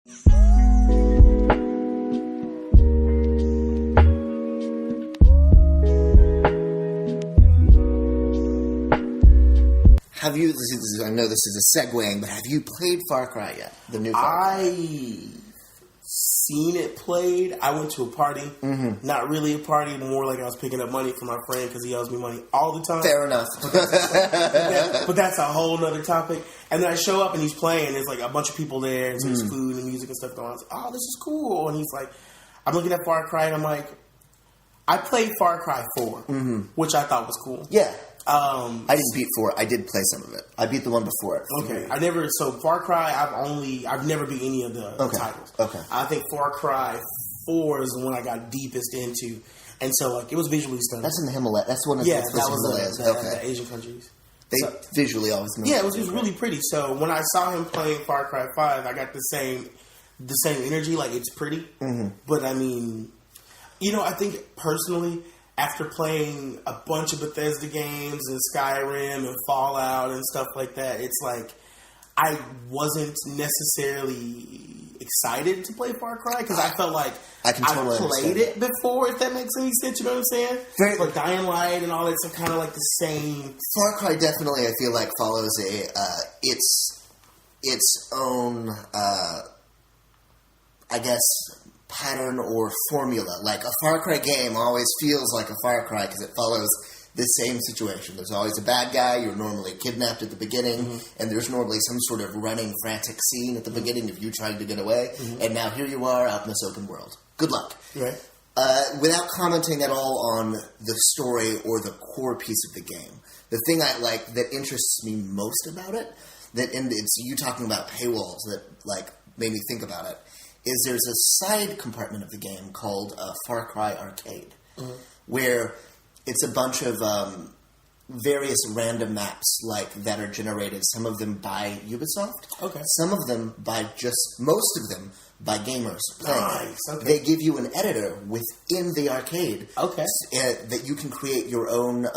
Have you? I know this is a segueing, but have you played Far Cry yet? The new Far Cry. I seen it played. I went to a party. Not really a party, more like I was picking up money from my friend because he owes me money all the time. Fair enough. But that's a whole nother topic. And then I show up and he's playing. There's like a bunch of people there and there's food and music and stuff going on. I was like, oh, this is cool. And he's like, I'm looking at Far Cry and I'm like, I played Far Cry 4, which I thought was cool. Yeah. I didn't beat 4. I did play some of it. I beat the one before it. Okay. Far Cry, I've never beat any of the titles. Okay. I think Far Cry 4 is the one I got deepest into. And so, like, it was visually stunning. That's in the Himalayas. That's one of the Himalayas. The Asian countries. They visually always know. Yeah, it was really pretty. So when I saw him playing Far Cry 5, I got the same energy. Like, it's pretty. But, I mean, I think personally, after playing a bunch of Bethesda games and Skyrim and Fallout and stuff like that, it's like I wasn't necessarily excited to play Far Cry because I felt like I played it before, if that makes any sense. You know what I'm saying? Like Dying Light and all that stuff, kind of like the same. Far Cry definitely, I feel like, follows its own, I guess, pattern or formula. Like a Far Cry game always feels like a Far Cry because it follows the same situation. There's always a bad guy. You're normally kidnapped at the beginning, and there's normally some sort of running, frantic scene at the beginning of you trying to get away. And now here you are out in this open world. Good luck. Right. Without commenting at all on the story or the core piece of the game, the thing I like that interests me most about it, it's you talking about paywalls that like made me think about it, is there's a side compartment of the game called Far Cry Arcade, where it's a bunch of various random maps that are generated, some of them by Ubisoft, some of them most of them by gamers playing. Nice. Okay. They give you an editor within the arcade that you can create your own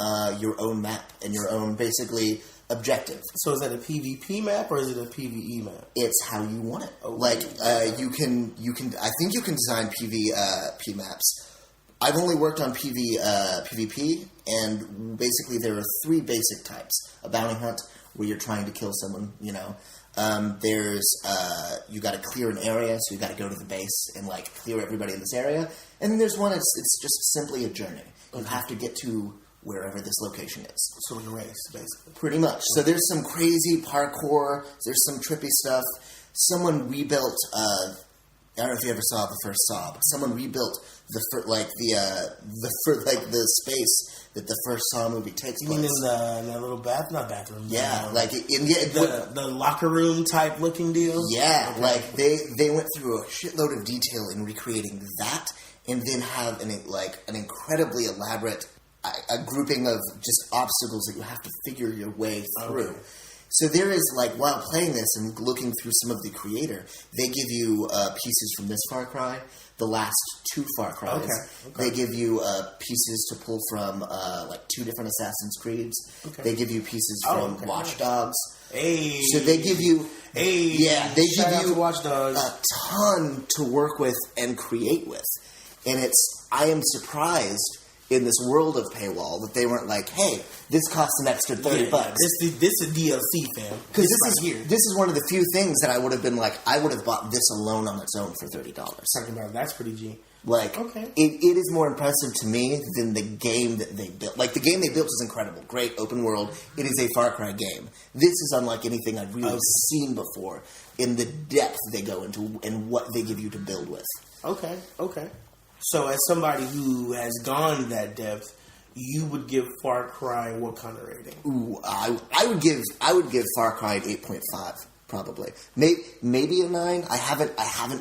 map and your own, basically, objective. So is that a PvP map or is it a PvE map? It's how you want it. You can. I think you can design PvP maps. I've only worked on PvP, and basically there are 3 basic types: a bounty hunt, where you're trying to kill someone. There's you got to clear an area, so you got to go to the base and clear everybody in this area. And then there's one it's just simply a journey. You have to get to wherever this location is. So like a race, basically. Pretty much. So there's some crazy parkour. There's some trippy stuff. Someone rebuilt. I don't know if you ever saw the first Saw, but someone rebuilt the space that the first Saw movie takes place. You mean in that little bathroom? Yeah, the locker room type looking deal. Yeah, they went through a shitload of detail in recreating that, and then have an incredibly elaborate a grouping of just obstacles that you have to figure your way through. Okay. So there is, while playing this and looking through some of the creator, they give you pieces from this Far Cry, the last 2 Far Cries. Okay. They give you pieces to pull from, 2 different Assassin's Creeds. Okay. They give you pieces from Watch Dogs. Hey. So they give you... Hey. Yeah, they give you Watch Dogs. A ton to work with and create with. And I am surprised in this world of paywall that they weren't like, hey, this costs an extra $30. This is DLC, fam. Because this is one of the few things that I would have been like, I would have bought this alone on its own for $30. Talking about that's pretty G. It is more impressive to me than the game that they built. The game they built is incredible. Great, open world. It is a Far Cry game. This is unlike anything I've really seen before in the depth they go into and what they give you to build with. Okay. So, as somebody who has gone that depth, you would give Far Cry what kind of rating? Ooh, I would give Far Cry an 8.5 probably. Maybe a 9. I haven't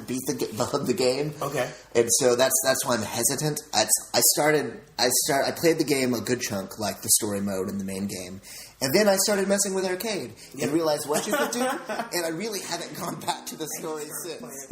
beat the game. Okay. And so that's why I'm hesitant. I played the game a good chunk, like the story mode and the main game. And then I started messing with arcade and realized what you could do, and I really haven't gone back to the story since.